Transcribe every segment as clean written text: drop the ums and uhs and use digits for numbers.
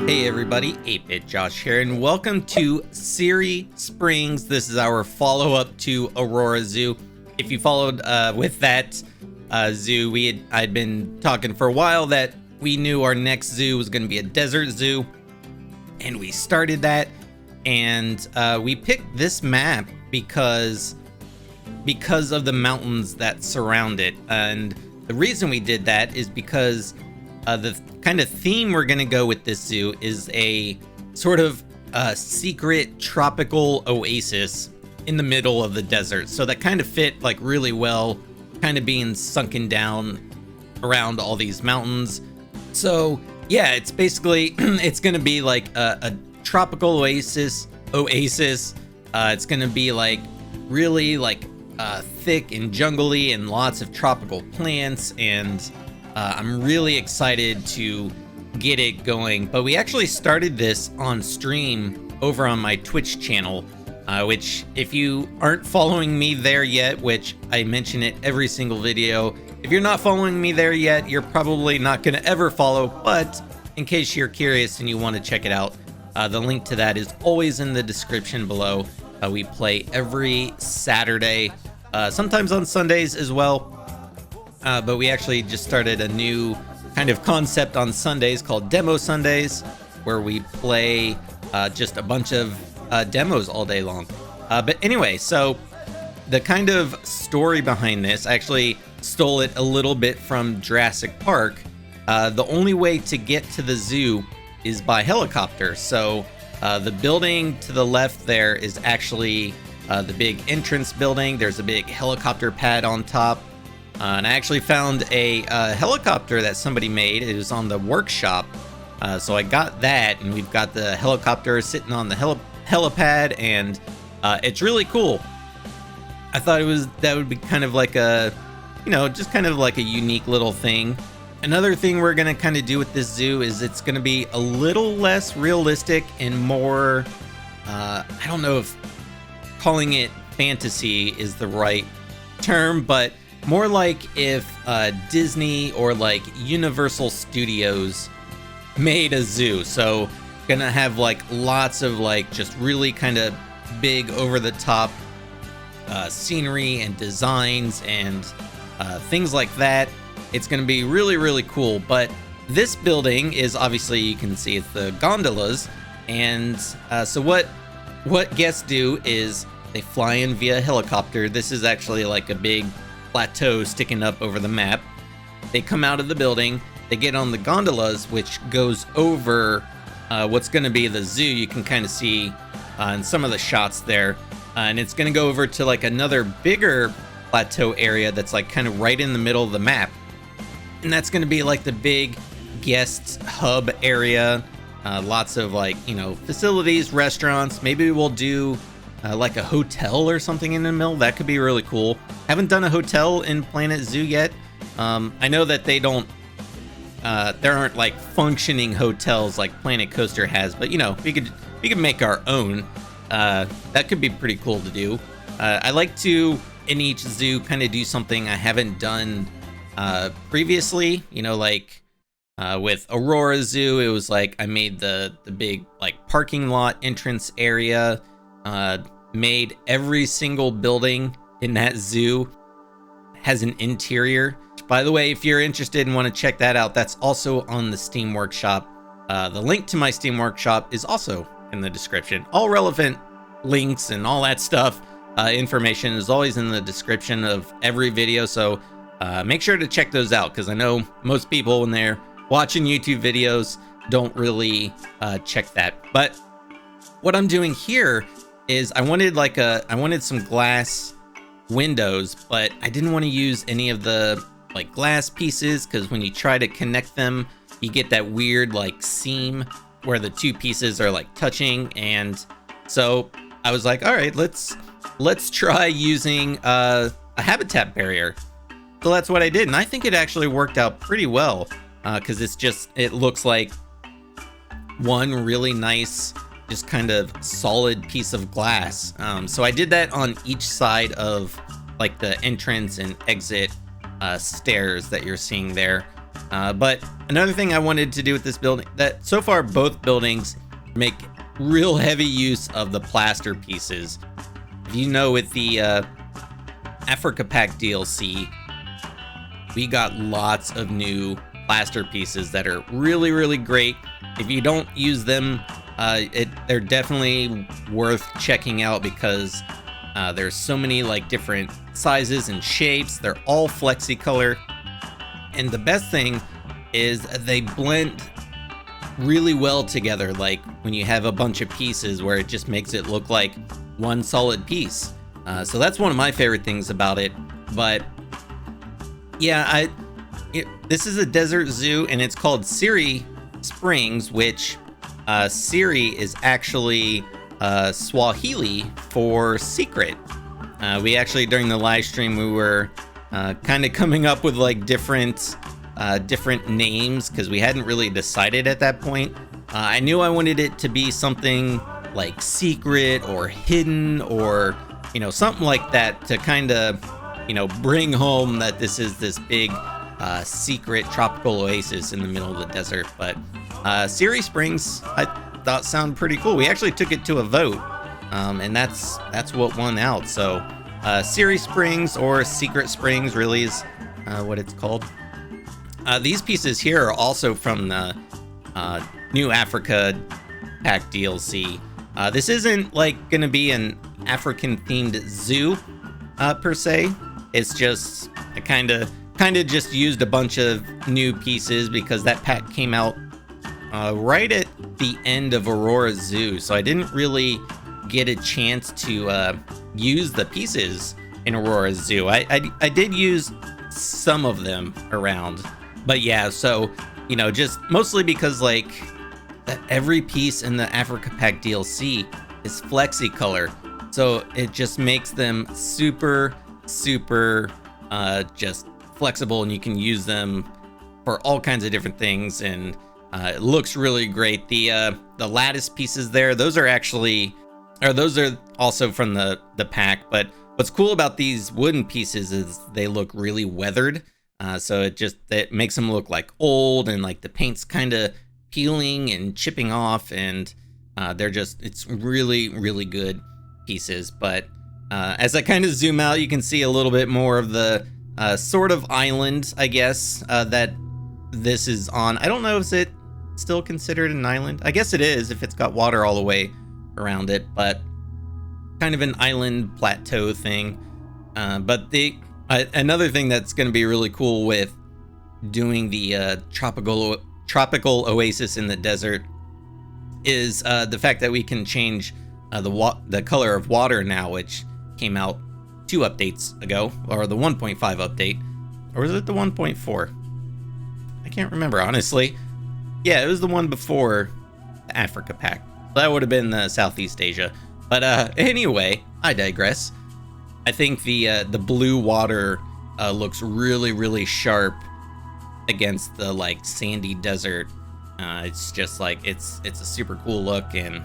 Hey everybody, 8-Bit Josh here, and welcome to Siri Springs. This is our follow-up to Aurora Zoo. If you followed with that zoo, I'd been talking for a while that we knew our next zoo was going to be a desert zoo, and we started that. And we picked this map because of the mountains that surround it. And the reason we did that is because the kind of theme we're going to go with this zoo is a sort of secret tropical oasis in the middle of the desert. So that kind of fit like really well, kind of being sunken down around all these mountains. So yeah, it's basically, it's going to be like a tropical oasis. It's going to be like really like thick and jungly and lots of tropical plants, and I'm really excited to get it going. But we actually started this on stream over on my Twitch channel, which if you aren't following me there yet, which I mention it every single video, if you're not following me there yet, you're probably not going to ever follow. But in case you're curious and you want to check it out, the link to that is always in the description below. We play every Saturday, sometimes on Sundays as well. But we actually just started a new kind of concept on Sundays called Demo Sundays, where we play just a bunch of demos all day long. But anyway, so the kind of story behind this, I actually stole it a little bit from Jurassic Park. The only way to get to the zoo is by helicopter. So the building to the left there is actually the big entrance building. There's a big helicopter pad on top. And I actually found a helicopter that somebody made. It was on the workshop. So I got that, and we've got the helicopter sitting on the helipad, and it's really cool. I thought that would be kind of like a, just kind of like a unique little thing. Another thing we're going to kind of do with this zoo is it's going to be a little less realistic and more, I don't know if calling it fantasy is the right term, but more like if Disney or like Universal Studios made a zoo. So gonna have like lots of like just really kind of big over the top scenery and designs and things like that. It's gonna be really, really cool. But this building is obviously, you can see it's the gondolas. And so what guests do is they fly in via helicopter. This is actually like a big plateau sticking up over the map. They come out of the building, they get on the gondolas, which goes over what's going to be the zoo. You can kind of see in some of the shots there, and it's going to go over to like another bigger plateau area that's like kind of right in the middle of the map, and that's going to be like the big guest hub area. Lots of like facilities, restaurants. Maybe we'll do like a hotel or something in the middle. That could be really cool. Haven't done a hotel in Planet Zoo yet. I know that they don't, there aren't like functioning hotels like Planet Coaster has, but we could make our own. That could be pretty cool to do. I like to, in each zoo, kind of do something I haven't done previously. Like with Aurora Zoo, it was like I made the big like parking lot entrance area. Made every single building in that zoo has an interior. By the way, if you're interested and want to check that out, that's also on the Steam Workshop. The link to my Steam Workshop is also in the description. All relevant links and all that stuff, information is always in the description of every video. So make sure to check those out, because I know most people when they're watching YouTube videos don't really check that. But what I'm doing here is I wanted some glass windows, but I didn't want to use any of the like glass pieces, because when you try to connect them, you get that weird like seam where the two pieces are like touching. And so I was like, all right, let's try using a habitat barrier. So that's what I did, and I think it actually worked out pretty well, because it looks like one really nice, just kind of solid piece of glass. So I did that on each side of like the entrance and exit stairs that you're seeing there. But another thing I wanted to do with this building, that so far both buildings make real heavy use of the plaster pieces. You know, with the Africa Pack DLC, we got lots of new plaster pieces that are really, really great. If you don't use them, they're definitely worth checking out because there's so many like different sizes and shapes. They're all flexi color. And the best thing is they blend really well together, like when you have a bunch of pieces where it just makes it look like one solid piece. So that's one of my favorite things about it. But yeah, this is a desert zoo and it's called Siri Springs, which Siri is actually Swahili for secret. We actually, during the live stream, we were kind of coming up with like different names because we hadn't really decided at that point. I knew I wanted it to be something like secret or hidden or, you know, something like that to kind of, you know, bring home that this is this big secret tropical oasis in the middle of the desert. But Siri Springs, I thought sounded pretty cool. We actually took it to a vote, and that's what won out. So Siri Springs, or Secret Springs, really is what it's called. These pieces here are also from the new Africa Pack DLC. This isn't like gonna be an African themed zoo per se. It's just I kind of just used a bunch of new pieces because that pack came out right at the end of Aurora Zoo, so I didn't really get a chance to use the pieces in Aurora Zoo. I did use some of them around, but yeah, so, you know, just mostly because like every piece in the Africa Pack DLC is flexi color, so it just makes them super just flexible, and you can use them for all kinds of different things, and it looks really great. The lattice pieces there, those are also from the pack, but what's cool about these wooden pieces is they look really weathered, so it makes them look like old, and like the paint's kind of peeling and chipping off, and it's really good pieces. But as I kind of zoom out, you can see a little bit more of the sort of island, I guess, that this is on. I don't know if it's still considered an island. I guess it is if it's got water all the way around it, but kind of an island plateau thing. But another thing that's going to be really cool with doing the tropical oasis in the desert is the fact that we can change the color of water now, which came out 2 updates ago, or the 1.5 update, or was it the 1.4? I can't remember, honestly. Yeah, it was the one before the Africa Pack. That would have been the Southeast Asia. But anyway, I digress. I think the blue water looks really sharp against the like sandy desert. It's just like it's a super cool look, and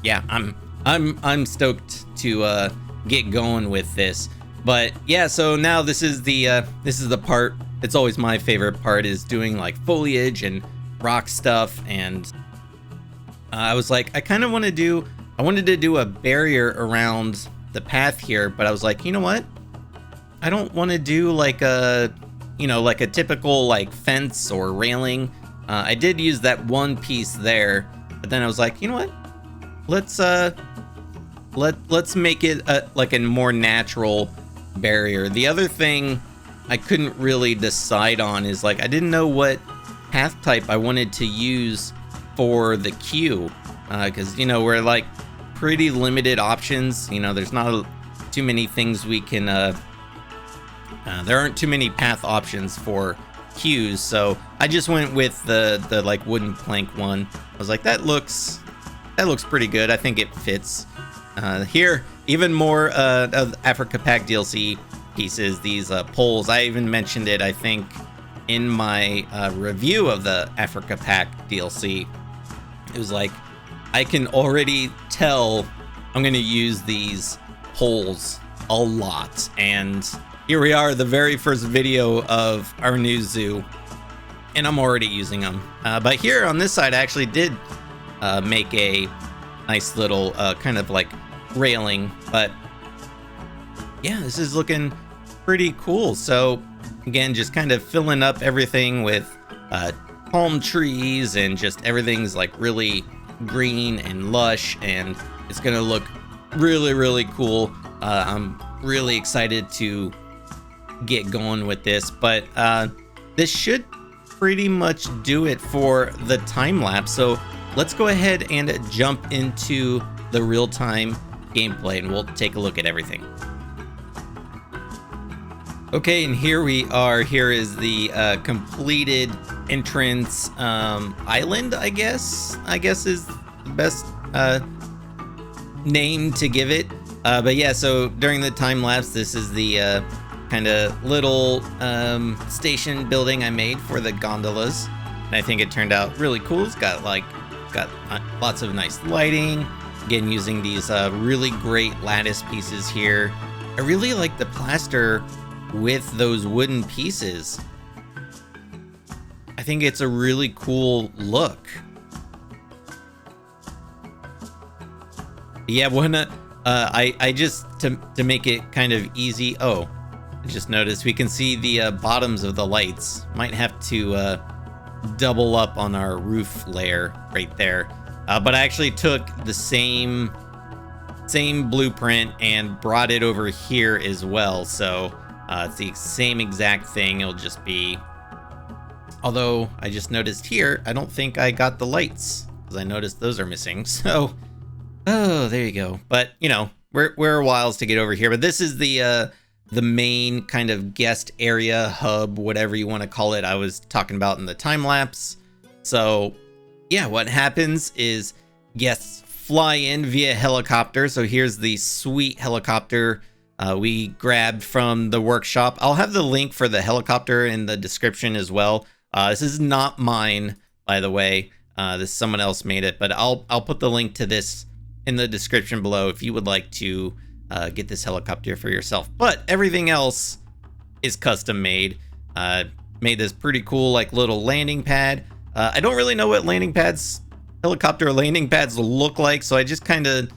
yeah, I'm stoked to get going with this. But yeah, so now this is the part. It's always my favorite part, is doing like foliage and rock stuff, and I was like, I wanted to do a barrier around the path here, but I was like, you know what? I don't want to do like a typical like fence or railing. I did use that one piece there, but then I was like, you know what? Let's make it like a more natural barrier. The other thing I couldn't really decide on is like I didn't know what path type I wanted to use for the queue, because you know we're like pretty limited options. You know, there's not too many things we can. There aren't too many path options for queues, so I just went with the like wooden plank one. I was like, that looks pretty good. I think it fits. Here, even more of Africa Pack DLC pieces, these poles. I even mentioned it, I think, in my review of the Africa Pack DLC. It was like, I can already tell I'm going to use these poles a lot, and here we are, the very first video of our new zoo, and I'm already using them. But here on this side, I actually did make a nice little kind of like railing. But yeah, this is looking pretty cool. So again, just kind of filling up everything with palm trees, and just everything's like really green and lush, and it's gonna look really, really cool. I'm really excited to get going with this, but this should pretty much do it for the time lapse. So let's go ahead and jump into the real-time gameplay, and we'll take a look at everything. Okay, and here we are. Here is the completed entrance island, I guess is the best name to give it. But yeah, so during the time lapse, this is the kind of little station building I made for the gondolas, and I think it turned out really cool. It's got lots of nice lighting. Again, using these really great lattice pieces here. I really like the plaster with those wooden pieces. I think it's a really cool look. Yeah, I just to make it kind of easy. Oh, I just noticed we can see the bottoms of the lights. Might have to double up on our roof layer right there. But I actually took the same blueprint and brought it over here as well. So it's the same exact thing. It'll just be, although I just noticed here, I don't think I got the lights, because I noticed those are missing. So, oh, there you go. But you know, we're a whiles to get over here. But this is the main kind of guest area, hub, whatever you want to call it, I was talking about in the time lapse. So yeah, what happens is guests fly in via helicopter. So here's the sweet helicopter we grabbed from the workshop. I'll have the link for the helicopter in the description as well. This is not mine, by the way. This someone else made it, but I'll put the link to this in the description below if you would like to get this helicopter for yourself. But everything else is custom made. Made this pretty cool like little landing pad. I don't really know what helicopter landing pads look like, so I just kind of,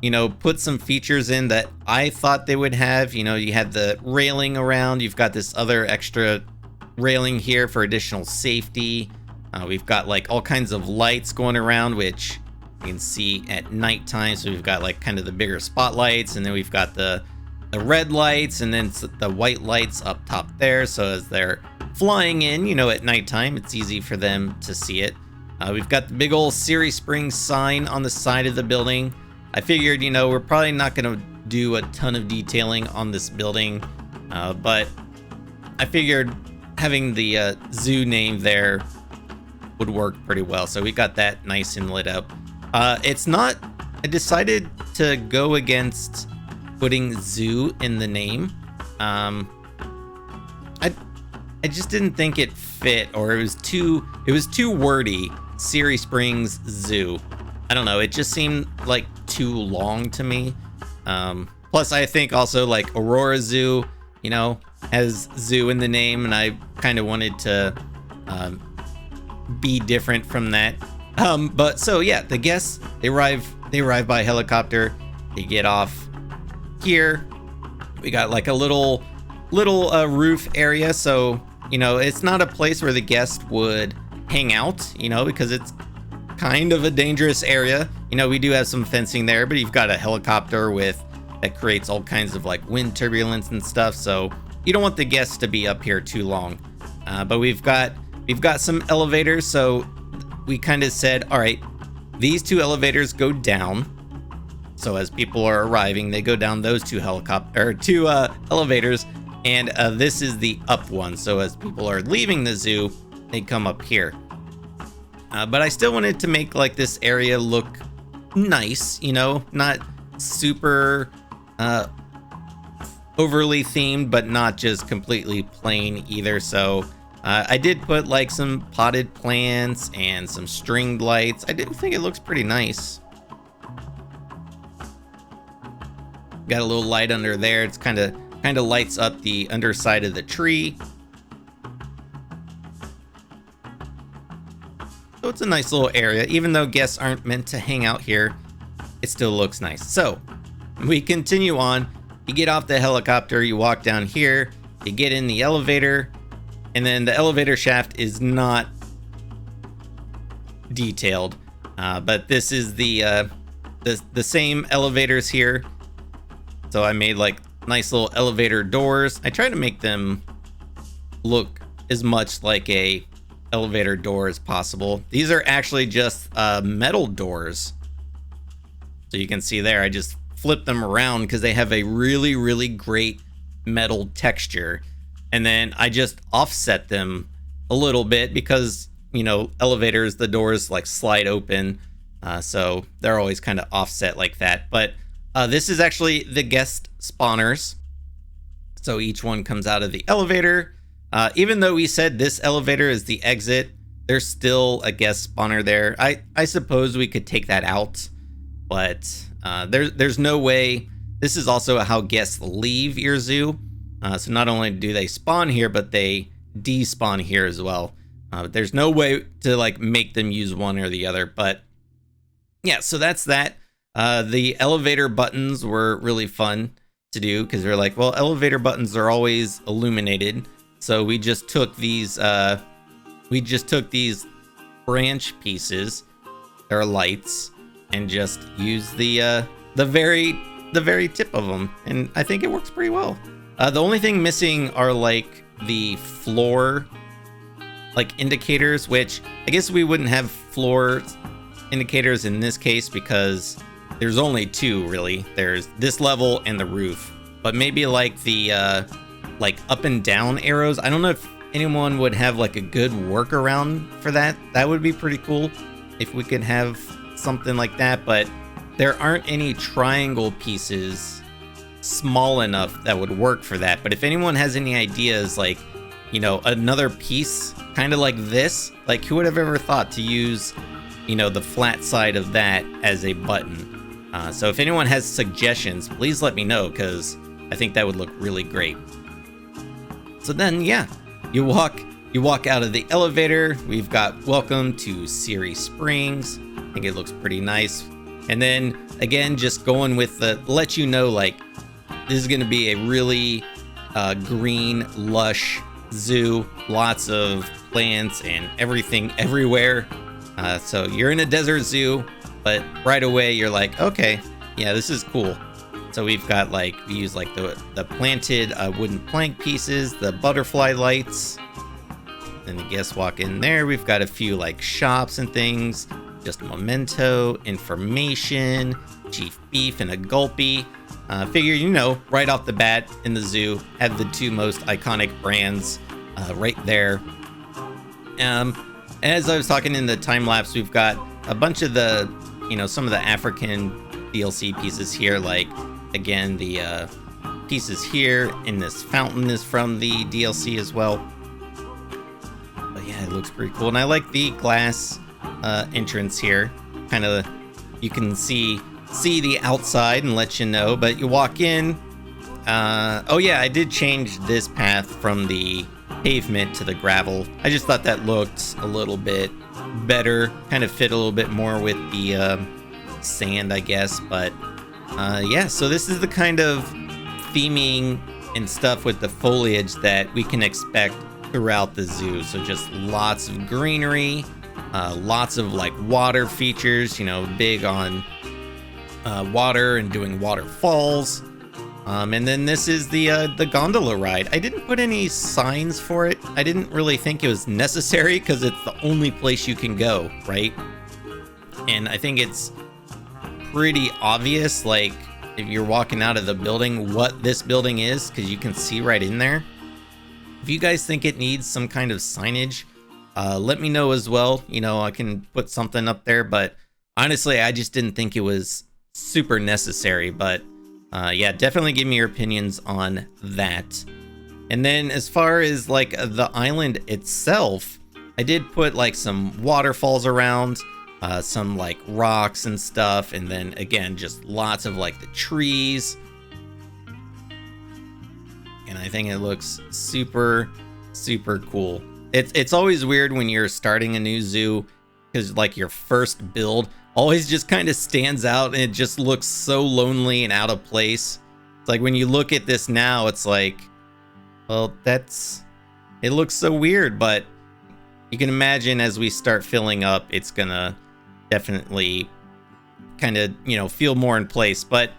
you know, put some features in that I thought they would have. You know, you had the railing around, you've got this other extra railing here for additional safety. We've got like all kinds of lights going around, which you can see at nighttime. So we've got like kind of the bigger spotlights, and then we've got the red lights, and then the white lights up top there. So as they're flying in, you know, at nighttime, it's easy for them to see it. We've got the big old Siri Springs sign on the side of the building. I figured, you know, we're probably not going to do a ton of detailing on this building, but I figured having the zoo name there would work pretty well. So we got that nice and lit up. I decided to go against putting zoo in the name. I just didn't think it fit, or it was too wordy. Siri Springs Zoo. I don't know, it just seemed like too long to me. Plus I think also like Aurora Zoo, you know, has zoo in the name, and I kind of wanted to be different from that. But so yeah, the guests, they arrive by helicopter. They get off here. We got like a little roof area, so you know, it's not a place where the guest would hang out, you know, because it's kind of a dangerous area. You know, we do have some fencing there, but you've got a helicopter that creates all kinds of like wind turbulence and stuff, so you don't want the guests to be up here too long. But we've got some elevators, so we kind of said, all right, these two elevators go down. So as people are arriving, they go down those two elevators, and this is the up one. So as people are leaving the zoo, they come up here. But I still wanted to make like this area look nice, you know, not super overly themed, but not just completely plain either. So I did put like some potted plants and some stringed lights. I do think it looks pretty nice. Got a little light under there. It's kind of kind of lights up the underside of the tree. So it's a nice little area. Even though guests aren't meant to hang out here, it still looks nice. So we continue on. You get off the helicopter, you walk down here, you get in the elevator, and then the elevator shaft is not detailed, but this is the same elevators here. So I made like nice little elevator doors. I try to make them look as much like a elevator door as possible. These are actually just metal doors. So you can see there, I just flip them around because they have a really, really great metal texture. And then I just offset them a little bit because, you know, elevators, the doors like slide open. So they're always kind of offset like that. But this is actually the guest spawners. So each one comes out of the elevator. Even though we said this elevator is the exit, there's still a guest spawner there. I suppose we could take that out, but there's no way. This is also how guests leave your zoo. So not only do they spawn here, but they despawn here as well. There's no way to like make them use one or the other. But yeah, so that's that. The elevator buttons were really fun to do because they're like, well, elevator buttons are always illuminated. So we just took these branch pieces, or lights, and just used the very tip of them, and I think it works pretty well. The only thing missing are like the floor like indicators, which I guess we wouldn't have floor indicators in this case because there's only two really. There's this level and the roof, but maybe like the like up and down arrows. I don't know if anyone would have like a good workaround for that. That would be pretty cool if we could have something like that, but there aren't any triangle pieces small enough that would work for that. But if anyone has any ideas, like, you know, another piece kind of like this, like who would have ever thought to use, you know, the flat side of that as a button? So if anyone has suggestions, please let me know, because I think that would look really great. So then, yeah, you walk out of the elevator. We've got welcome to Siri Springs. I think it looks pretty nice. And then again, just going with the let you know, like, this is going to be a really green, lush zoo. Lots of plants and everything everywhere. So you're in a desert zoo, but right away you're like, okay, yeah, this is cool. So we've got like, we use like the planted wooden plank pieces, the butterfly lights. Then the guests walk in there. We've got a few like shops and things. Just memento, information, Chief Beef, and a Gulpy. Figure, you know, right off the bat in the zoo, have the two most iconic brands right there. As I was talking in the time lapse, we've got a bunch of the, you know, some of the African DLC pieces here, like, again, the pieces here in this fountain is from the DLC as well. But yeah, it looks pretty cool. And I like the glass entrance here. Kind of, you can see the outside and let you know, but you walk in. Oh yeah, I did change this path from the pavement to the gravel. I just thought that looked a little bit better, kind of fit a little bit more with the sand, I guess. But yeah, so this is the kind of theming and stuff with the foliage that we can expect throughout the zoo. So just lots of greenery, lots of like water features, you know, big on water and doing waterfalls. And then this is the gondola ride. I didn't put any signs for it. I didn't really think it was necessary because it's the only place you can go, right? And I think it's pretty obvious, like, if you're walking out of the building, what this building is, because you can see right in there. If you guys think it needs some kind of signage, let me know as well. You know, I can put something up there, but honestly, I just didn't think it was super necessary. But yeah, definitely give me your opinions on that. And then as far as like the island itself, I did put like some waterfalls around, some like rocks and stuff, and then again just lots of like the trees. and I think it looks super, super cool. It's always weird when you're starting a new zoo, because like your first build always just kind of stands out and it just looks so lonely and out of place. It's like when you look at this now, it's like, well, it looks so weird, but you can imagine as we start filling up, it's gonna definitely kind of, you know, feel more in place. But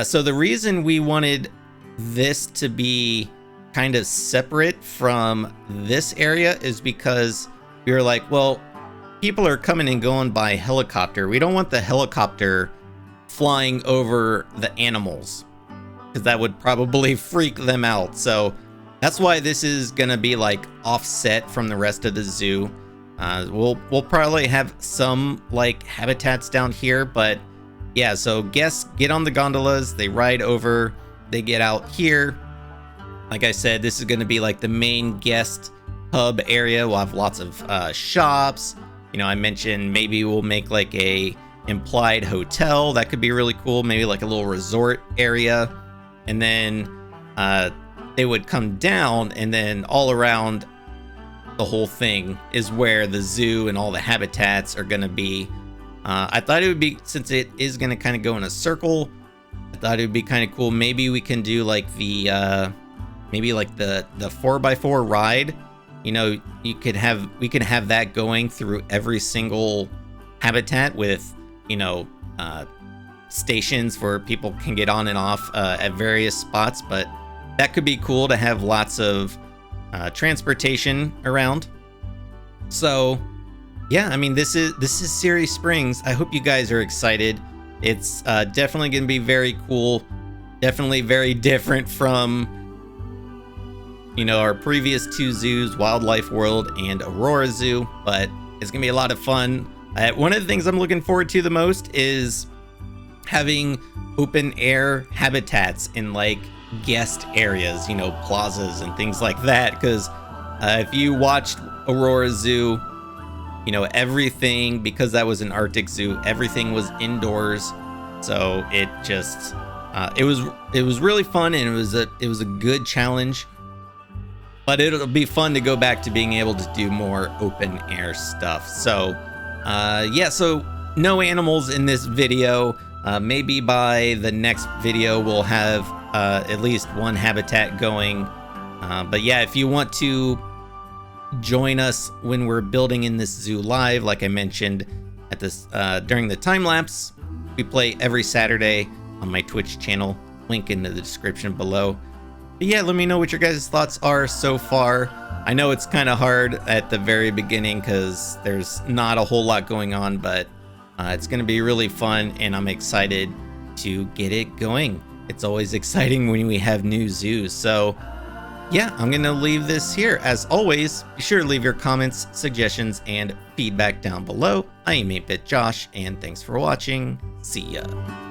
so the reason we wanted this to be kind of separate from this area is because we were like, well, people are coming and going by helicopter. We don't want the helicopter flying over the animals, because that would probably freak them out. So that's why this is gonna be like offset from the rest of the zoo. We'll probably have some like habitats down here, but yeah, so guests get on the gondolas, they ride over, they get out here. Like I said, this is gonna be like the main guest hub area. We'll have lots of shops. You know, I mentioned maybe we'll make like a implied hotel. That could be really cool. Maybe like a little resort area. And then they would come down, and then all around the whole thing is where the zoo and all the habitats are going to be. I thought it would be, since it is going to kind of go in a circle, I thought it would be kind of cool. Maybe we can do like the maybe like the 4x4 ride. You know, we could have that going through every single habitat with, you know, stations where people can get on and off at various spots. But that could be cool to have lots of transportation around. So yeah, I mean, this is Ceres Springs. I hope you guys are excited. It's definitely going to be very cool. Definitely very different from, you know, our previous two zoos, Wildlife World and Aurora Zoo, but it's gonna be a lot of fun. One of the things I'm looking forward to the most is having open air habitats in like guest areas, you know, plazas and things like that. Because if you watched Aurora Zoo, you know, everything, because that was an Arctic zoo, everything was indoors. So it just it was really fun, and it was a good challenge. But it'll be fun to go back to being able to do more open air stuff. So yeah, so no animals in this video. Maybe by the next video we'll have at least one habitat going. But yeah, if you want to join us when we're building in this zoo live, like I mentioned at this during the time lapse, we play every Saturday on my Twitch channel. Link in the description below. But yeah, let me know what your guys' thoughts are so far. I know it's kind of hard at the very beginning because there's not a whole lot going on, but it's going to be really fun, and I'm excited to get it going. It's always exciting when we have new zoos. So yeah, I'm going to leave this here. As always, be sure to leave your comments, suggestions, and feedback down below. I am 8-Bit Josh, and thanks for watching. See ya.